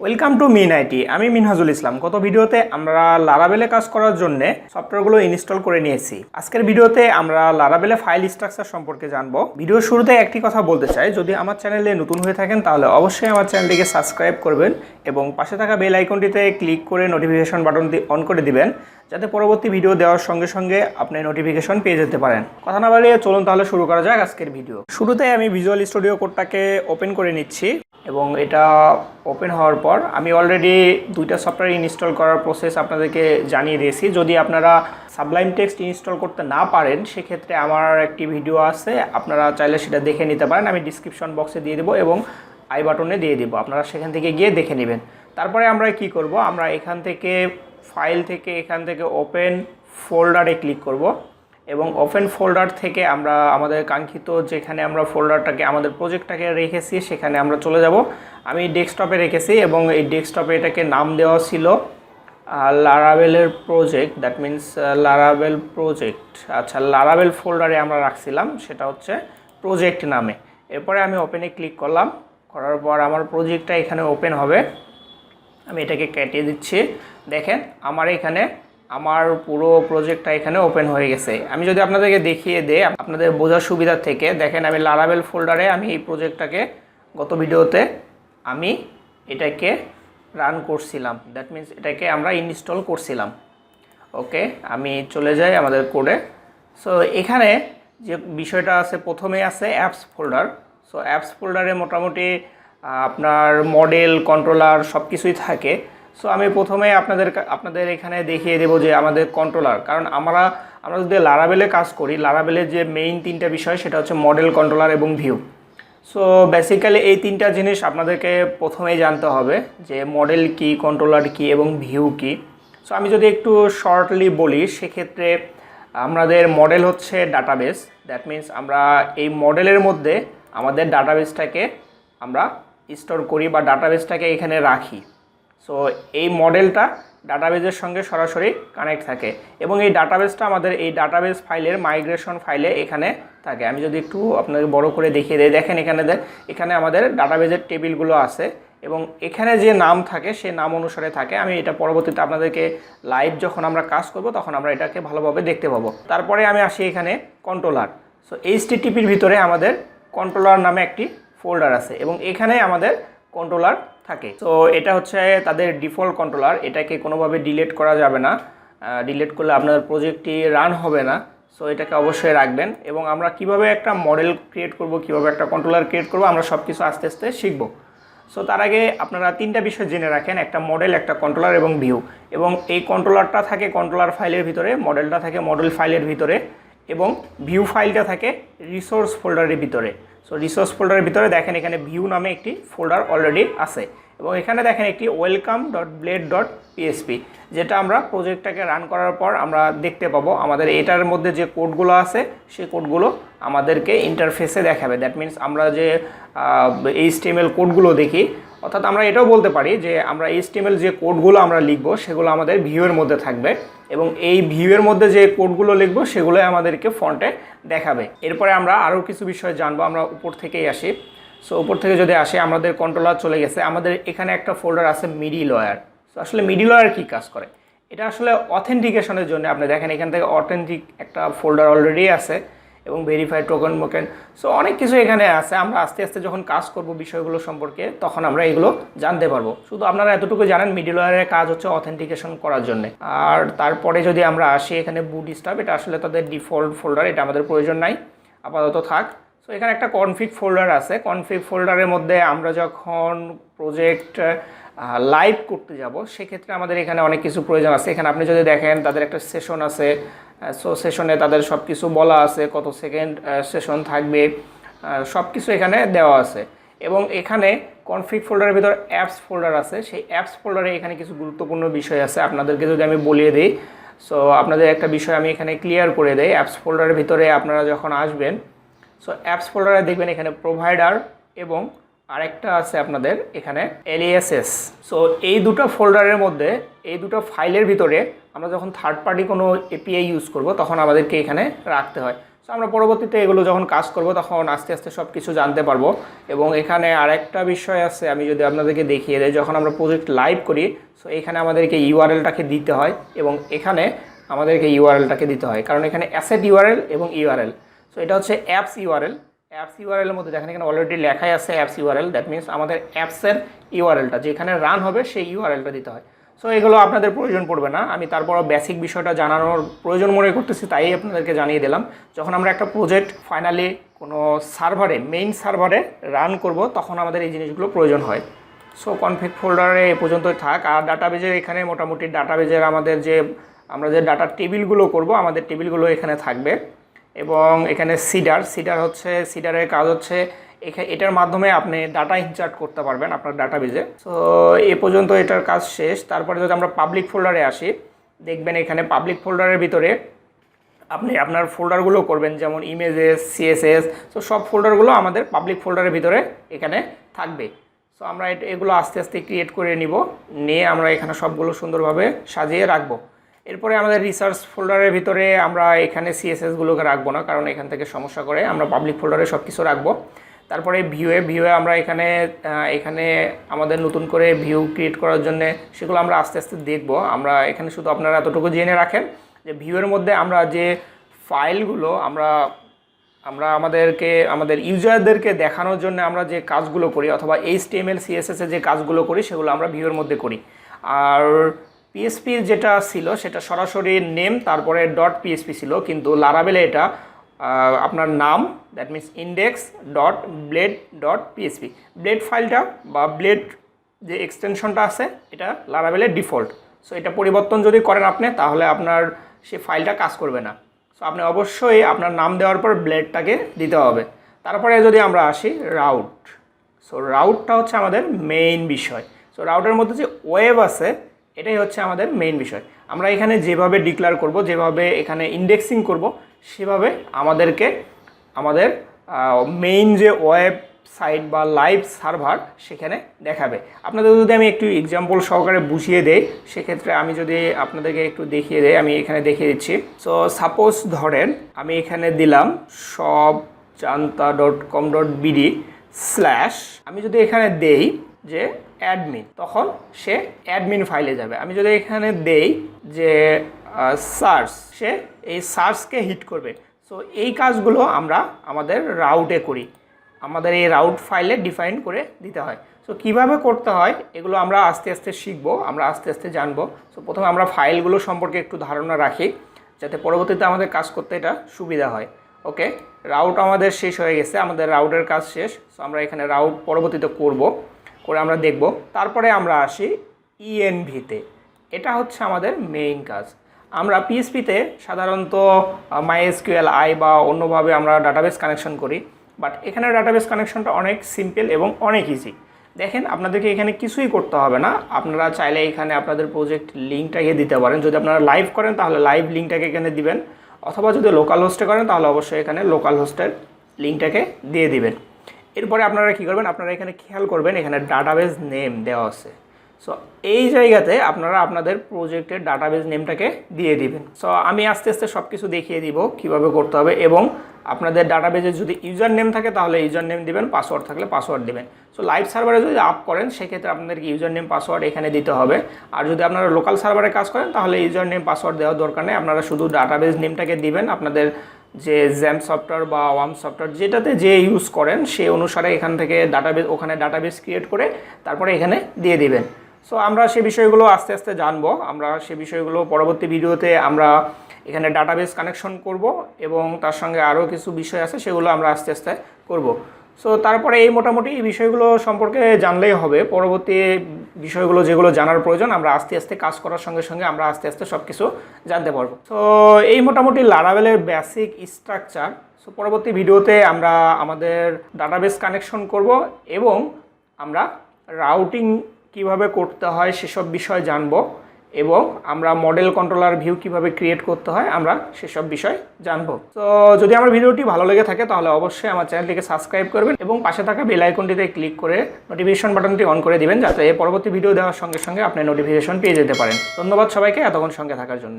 Welcome to mean IT. আমি মিনহাজুল ইসলাম। গত ভিডিওতে আমরা লারাভেলে কাজ করার জন্য সফটওয়্যারগুলো ইনস্টল করে নিয়েছি। আজকের ভিডিওতে আমরা লারাভেলে ফাইল স্ট্রাকচার সম্পর্কে জানবো। ভিডিওর শুরুতে একটি কথা বলতে চাই, যদি আমার চ্যানেলে নতুন হয়ে থাকেন তাহলে অবশ্যই আমার চ্যানেলটিকে সাবস্ক্রাইব করবেন এবং পাশে থাকা বেল আইকনটিতে ক্লিক করে নোটিফিকেশন বাটনটি অন করে দিবেন, যাতে পরবর্তী ভিডিও দেওয়ার সঙ্গে সঙ্গে আপনি নোটিফিকেশন পেয়ে যেতে পারেন। কথা না বাড়িয়ে চলুন তাহলে শুরু করা যাক আজকের ভিডিও। শুরুতে আমি ভিজুয়াল স্টুডিও কোডটাকে ওপেন করে নিচ্ছি এবং এটা ওপেন হওয়ার পর আমি অলরেডি দুইটা সফটওয়্যার ইনস্টল করার প্রসেস আপনাদেরকে জানিয়ে দিয়েছি। যদি আপনারা সাবলাইম টেক্সট ইনস্টল করতে না পারেন সেক্ষেত্রে আমার একটি ভিডিও আছে, আপনারা চাইলে সেটা দেখে নিতে পারেন। আমি ডিসক্রিপশন বক্সে দিয়ে দেবো এবং আই বাটনে দিয়ে দেবো, আপনারা সেখান থেকে গিয়ে দেখে নেবেন। তারপরে আমরা কি করব, আমরা এখান থেকে ফাইল থেকে এখান থেকে ওপেন ফোল্ডারে ক্লিক করব এবং ওপেন ফোল্ডার থেকে আমরা আমাদের কাঙ্ক্ষিত যেখানে আমরা ফোল্ডারটাকে আমাদের প্রজেক্টটাকে রেখেছি সেখানে আমরা চলে যাব। আমি ডেস্কটপে রেখেছি এবং এই ডেস্কটপে এটাকে নাম দেওয়া ছিল লারাভেলের project, that means Laravel project. আচ্ছা, লারাভেল ফোল্ডারে আমরা রাখছিলাম, সেটা হচ্ছে প্রজেক্ট নামে। এরপরে আমি ওপেনে ক্লিক করলাম, করার পর আমার প্রজেক্টটা এখানে ওপেন হবে। আমি এটাকে কেটে দিচ্ছি। দেখেন আমার এখানে আমার পুরো প্রজেক্টটা এখানে ওপেন হয়ে গেছে। আমি যদি আপনাদেরকে দেখিয়ে দেই আপনাদের বোঝার সুবিধার থেকে, দেখেন আমি লারাভেল ফোল্ডারে আমি এই প্রজেক্টটাকে গত ভিডিওতে আমি এটাকে রান করছিলাম, দ্যাট মিন্স এটাকে আমরা ইনস্টল করছিলাম। ওকে, আমি চলে যাই আমাদের কোডে। সো এখানে যে বিষয়টা আছে, প্রথমে আছে অ্যাপস ফোল্ডার। সো অ্যাপস ফোল্ডারে মোটামুটি আপনার মডেল, কন্ট্রোলার সব কিছুই থাকে। সো আমি প্রথমে আপনাদের এখানে দেখিয়ে দেবো যে আমাদের কন্ট্রোলার, কারণ আমরা যদি লারাভেলে কাজ করি, লারাভেলের যে মেইন তিনটা বিষয় সেটা হচ্ছে মডেল, কন্ট্রোলার এবং ভিউ। সো বেসিক্যালি এই তিনটা জিনিস আপনাদেরকে প্রথমেই জানতে হবে যে মডেল কি, কন্ট্রোলার কি এবং ভিউ কি। সো আমি যদি একটু শর্টলি বলি সেক্ষেত্রে আমাদের মডেল হচ্ছে ডাটাবেস, দ্যাট মিন্স আমরা এই মডেলের মধ্যে আমাদের ডাটাবেসটাকে আমরা স্টোর করি বা ডাটাবেসটাকে এখানে রাখি। সো এই মডেলটা ডাটাবেসের সঙ্গে সরাসরি কানেক্ট থাকে এবং এই ডাটাবেসটা আমাদের এই ডাটাবেস ফাইলের মাইগ্রেশন ফাইলে এখানে থাকে। আমি যদি একটু আপনাদের বড় করে দেখিয়ে দিই, দেখেন এখানে আমাদের ডাটাবেসের টেবিলগুলো আছে এবং এখানে যে নাম থাকে সে নাম অনুসারে থাকে। আমি এটা পরবর্তীতে আপনাদেরকে লাইভ যখন আমরা কাজ করব তখন আমরা এটাকে ভালোভাবে দেখতে পাবো। তারপরে আমি আসি এখানে কন্ট্রোলার। সো এইচটিটিপির ভিতরে আমাদের কন্ট্রোলার নামে একটি ফোল্ডার আছে এবং এখানে আমাদের কন্ট্রোলার থাকে। তো এটা হচ্ছে তাদের ডিফল্ট কন্ট্রোলার, এটাকে কোনোভাবে ডিলিট করা যাবে না, ডিলিট করলে আপনার প্রজেক্টটি রান হবে না। সো এটাকে অবশ্যই রাখবেন এবং আমরা কিভাবে একটা মডেল ক্রিয়েট করব, কিভাবে একটা কন্ট্রোলার ক্রিয়েট করব, আমরা সব কিছু আস্তে আস্তে শিখব। সো তার আগে আপনারা তিনটা বিষয় জেনে রাখেন, একটা মডেল, একটা কন্ট্রোলার এবং ভিউ। এবং এই কন্ট্রোলারটা থাকে কন্ট্রোলার ফাইলের ভিতরে, মডেলটা থাকে মডেল ফাইলের ভিতরে এবং ভিউ ফাইলটা থাকে রিসোর্স ফোল্ডারের ভিতরে। সো রিসোর্স ফোল্ডারের ভিতরে দেখেন এখানে ভিউ নামে একটি ফোল্ডার অলরেডি আছে এবং এখানে দেখেন একটি welcome.blade.php, যেটা আমরা প্রজেক্টটাকে রান করার পর আমরা দেখতে পাবো। আমাদের এটার মধ্যে যে কোডগুলো আছে সেই কোডগুলো আমাদেরকে ইন্টারফেসে দেখাবে। দ্যাট মিন্স আমরা যে HTML কোডগুলো দেখি, অর্থাৎ আমরা এটাও বলতে পারি যে আমরা HTML যে কোডগুলো আমরা লিখবো সেগুলো আমাদের ভিউয়ের মধ্যে থাকবে এবং এই ভিউয়ের মধ্যে যে কোডগুলো লিখবো সেগুলো আমাদেরকে ফন্টে দেখাবে। এরপরে আমরা আরও কিছু বিষয় জানবো। আমরা উপর থেকেই আসি। সো উপর থেকে যদি আসে, আমাদের কন্ট্রোলার চলে গেছে, আমাদের এখানে একটা ফোল্ডার আছে মিডলওয়্যার। সো আসলে মিডলওয়্যার কী কাজ করে, এটা আসলে অথেন্টিকেশনের জন্য। আপনি দেখেন এখান থেকে অথেন্টিক একটা ফোল্ডার অলরেডি আছে এবং ভেরিফাইড টোকেন মোকেন, সো অনেক কিছু এখানে আছে। আমরা আস্তে আস্তে যখন কাজ করব বিষয়গুলো সম্পর্কে তখন আমরা এগুলো জানতে পারবো। শুধু আপনারা এতটুকু জানেন মিডলওয়্যারের কাজ হচ্ছে অথেন্টিকেশন করার জন্য। আর তারপরে যদি আমরা আসি এখানে বুটস্ট্র্যাপ, এটা আসলে তাদের ডিফল্ট ফোল্ডার, এটা আমাদের প্রয়োজন নাই, আপাতত থাক। সো এখানে একটা কনফিগ ফোল্ডার আছে। কনফিগ ফোল্ডারের মধ্যে আমরা যখন প্রজেক্ট লাইভ করতে যাব সেক্ষেত্রে আমাদের এখানে অনেক কিছু প্রয়োজন আছে। এখানে আপনি যদি দেখেন তাদের একটা সেশন আছে। সো সেশনে তাদের সব কিছু বলা আছে, কত সেকেন্ড সেশন থাকবে, সব কিছু এখানে দেওয়া আছে। এবং এখানে কনফিগ ফোল্ডারের ভিতর অ্যাপস ফোল্ডার আছে। সেই অ্যাপস ফোল্ডারে এখানে কিছু গুরুত্বপূর্ণ বিষয় আছে, আপনাদেরকে যদি আমি বলিয়ে দিই। সো আপনাদের একটা বিষয় আমি এখানে ক্লিয়ার করে দেই। অ্যাপস ফোল্ডারের ভিতরে আপনারা যখন আসবেন, সো অ্যাপস ফোল্ডারে দেখবেন এখানে প্রোভাইডার এবং আরেকটা আছে আপনাদের এখানে LASS। সো এই দুটো ফোল্ডারের মধ্যে, এই দুটো ফাইলের ভিতরে আমরা যখন থার্ড পার্টি কোনো API ইউজ করব তখন আমাদেরকে এখানে রাখতে হয়। সো আমরা পরবর্তীতে এগুলো যখন কাজ করব তখন আস্তে আস্তে সব কিছু জানতে পারবো। এবং এখানে আরেকটা বিষয় আছে, আমি যদি আপনাদেরকে দেখিয়ে দিই, যখন আমরা প্রজেক্ট লাইভ করি সো এখানে আমাদেরকে ইউআরএলটাকে দিতে হয় এবং এখানে আমাদেরকে ইউআরএলটাকে দিতে হয়, কারণ এখানে অ্যাসেট ইউআরএল এবং ইউআরএল। সো এটা হচ্ছে অ্যাপস ইউআরএল। অ্যাপস ইউআরএলের মধ্যে দেখেন এখানে অলরেডি লেখাই আছে অ্যাপস ইউআরএল, দ্যাট মিনস আমাদের অ্যাপসের ইউআরএলটা যেখানে রান হবে সেই ইউআরএলটা দিতে হয়। সো এগুলো আপনাদের প্রয়োজন পড়বে না, আমি তারপরও বেসিক বিষয়টা জানানোর প্রয়োজন মনে করতেছি, তাই আপনাদেরকে জানিয়ে দিলাম। যখন আমরা একটা প্রজেক্ট ফাইনালি কোনো সার্ভারে, মেইন সার্ভারে রান করব তখন আমাদের এই জিনিসগুলো প্রয়োজন হয়। সো কনফিগ ফোল্ডারে এ পর্যন্তই থাক। আর ডাটাবেজের এখানে মোটামুটি ডাটাবেজের আমাদের যে আমরা যে ডাটা টেবিলগুলো করব আমাদের টেবিলগুলো এখানে থাকবে। এবং এখানে সিডার হচ্ছে, সিডারের কাজ হচ্ছে এটার মাধ্যমে আপনি ডাটা ইনসার্ট করতে পারবেন আপনার ডাটাবেজে। সো এ পর্যন্ত এটার কাজ শেষ। তারপরে যদি আমরা পাবলিক ফোল্ডারে আসি, দেখবেন এখানে পাবলিক ফোল্ডারের ভিতরে আপনি আপনার ফোল্ডারগুলো করবেন, যেমন ইমেজেস, সিএসএস। সো সব ফোল্ডারগুলো আমাদের পাবলিক ফোল্ডারের ভিতরে এখানে থাকবে। সো আমরা এগুলো আস্তে আস্তে ক্রিয়েট করে নিয়ে আমরা এখানে সবগুলো সুন্দরভাবে সাজিয়ে রাখবো। এরপরে আমাদের রিসার্চ ফোল্ডারের ভিতরে আমরা এখানে সিএসএসগুলোকে রাখবো না, কারণ এখান থেকে সমস্যা করে। আমরা পাবলিক ফোল্ডারে সব কিছু রাখবো। তারপরে ভিউয়ে আমরা এখানে আমাদের নতুন করে ভিউ ক্রিয়েট করার জন্য সেগুলো আমরা আস্তে আস্তে দেখব। আমরা এখানে শুধু আপনারা এতটুকু জেনে রাখেন যে ভিউয়ের মধ্যে আমরা যে ফাইলগুলো আমরা আমাদের ইউজারদেরকে দেখানোর জন্য আমরা যে কাজগুলো করি, অথবা HTML CSS এর যে কাজগুলো করি সেগুলো আমরা ভিউয়ের মধ্যে করি। আর পিএসপির যেটা ছিল সেটা সরাসরি নেম তারপরে .php ছিল, কিন্তু লারাভেলে এটা আপনার নাম, দ্যাট মিনস index.blade.php। ব্লেড ফাইলটা বা ব্লেড যে এক্সটেনশনটা আছে এটা লারাভেলের ডিফল্ট। সো এটা পরিবর্তন যদি করেন আপনি, তাহলে আপনার সেই ফাইলটা কাজ করবে না। সো আপনি অবশ্যই আপনার নাম দেওয়ার পর ব্লেডটাকে দিতে হবে। তারপরে যদি আমরা আসি রাউট, সো রাউটটা হচ্ছে আমাদের মেইন বিষয়। সো রাউটের মধ্যে যে ওয়েব আছে এটাই হচ্ছে আমাদের মেইন বিষয়। আমরা এখানে যেভাবে ডিক্লেয়ার করব, যেভাবে এখানে ইন্ডেক্সিং করব, সেভাবে আমাদের মেইন যে ওয়েবসাইট বা লাইভ সার্ভার সেখানে দেখাবে। আপনাদের যদি আমি একটু এক্সাম্পল সহকারে বুঝিয়ে দেই, সেক্ষেত্রে আমি যদি আপনাদেরকে একটু দেখিয়ে দেই, আমি এখানে দেখিয়ে দিচ্ছি। সো সাপোজ ধরেন আমি এখানে দিলাম shopjanta.com.bd/ আমি যদি এখানে দেই যে অ্যাডমিন, তখন সে অ্যাডমিন ফাইলে যাবে। আমি যদি এখানে দেই যে সার্চ, সে এই সার্চকে হিট করবে। সো এই কাজগুলো আমরা আমাদের রাউটে করি, আমাদের এই রাউট ফাইলে ডিফাইন করে দিতে হয়। সো কিভাবে করতে হয় এগুলো আমরা আস্তে আস্তে শিখবো, আমরা আস্তে আস্তে জানবো। সো প্রথমে আমরা ফাইলগুলো সম্পর্কে একটু ধারণা রাখি, যাতে পরবর্তীতে আমাদের কাজ করতে এটা সুবিধা হয়। ওকে, রাউট আমাদের শেষ হয়ে গেছে, আমাদের রাউটের কাজ শেষ। সো আমরা এখানে রাউট পরবর্তীতে করে আমরা দেখব। তারপরে আমরা আসি ইএনভিতে, এটা হচ্ছে আমাদের মেইন কাজ। আমরা পিএসপিতে সাধারণত MySQL বা অন্যভাবে আমরা ডাটাবেস কানেকশন করি, বাট এখানে ডাটাবেস কানেকশনটা অনেক সিম্পল এবং অনেক ইজি। দেখেন আপনাদেরকে এখানে কিছুই করতে হবে না, আপনারা চাইলে এখানে আপনাদের প্রজেক্ট লিঙ্কটাকে দিতে পারেন। যদি আপনারা লাইভ করেন তাহলে লাইভ লিঙ্কটাকে এখানে দিবেন, অথবা যদি লোকাল হোস্টে করেন তাহলে অবশ্যই এখানে লোকাল হোস্টের লিঙ্কটাকে দিয়ে দিবেন। এরপরে আপনারা কী করবেন, আপনারা এখানে খেয়াল করবেন এখানে ডাটাবেস নেম দেওয়া আছে। সো এই জায়গাতে আপনারা আপনাদের প্রজেক্টের ডাটাবেস নেমটাকে দিয়ে দিবেন। সো আমি আস্তে আস্তে সব কিছু দেখিয়ে দিব কীভাবে করতে হবে। এবং আপনাদের ডাটাবেজে যদি ইউজার নেম থাকে তাহলে ইউজার নেম দিবেন, পাসওয়ার্ড থাকলে পাসওয়ার্ড দিবেন। সো লাইভ সার্ভারে যদি আপ করেন সেক্ষেত্রে আপনাদেরকে ইউজার নেম পাসওয়ার্ড এখানে দিতে হবে। আর যদি আপনারা লোকাল সার্ভারে কাজ করেন তাহলে ইউজার নেম পাসওয়ার্ড দেওয়ার দরকার নেই, আপনারা শুধু ডাটাবেস নেমটাকে দিবেন। আপনাদের যে জ্যাম সফটওয়্যার বা ওয়ার্ম সফটওয়্যার যেটাতে যে ইউজ করেন সেই অনুসারে এখান থেকে ওখানে ডাটাবেস ক্রিয়েট করে তারপরে এখানে দিয়ে দিবেন। সো আমরা সে বিষয়গুলো আস্তে আস্তে জানবো, আমরা সে বিষয়গুলো পরবর্তী ভিডিওতে আমরা এখানে ডাটাবেস কানেকশন করব এবং তার সঙ্গে আরও কিছু বিষয় আছে সেগুলো আমরা আস্তে আস্তে করব। সো তারপরে এই মোটামুটি এই বিষয়গুলো সম্পর্কে জানলেই হবে। পরবর্তী বিষয়গুলো যেগুলো জানার প্রয়োজন আমরা আস্তে আস্তে কাজ করার সঙ্গে সঙ্গে আমরা আস্তে আস্তে সব কিছু জানতে পারবো। সো এই মোটামুটি লারাভেলের বেসিক স্ট্রাকচার। সো পরবর্তী ভিডিওতে আমরা আমাদের ডাটাবেস কানেকশন করব এবং আমরা রাউটিং কিভাবে করতে হয় সেসব বিষয় জানবো, এবং আমরা মডেল কন্ট্রোলার ভিউ কিভাবে ক্রিয়েট করতে হয় আমরা সেসব বিষয় জানবো। তো যদি আমার ভিডিওটি ভালো লেগে থাকে তাহলে অবশ্যই আমার চ্যানেলটিকে সাবস্ক্রাইব করবেন এবং পাশে থাকা বেল আইকনটিতে ক্লিক করে নোটিফিকেশন বাটনটি অন করে দিবেন, যাতে পরবর্তী ভিডিও দেওয়ার সঙ্গে সঙ্গে আপনি নোটিফিকেশন পেয়ে যেতে পারেন। ধন্যবাদ সবাইকে এতক্ষণ সঙ্গে থাকার জন্য।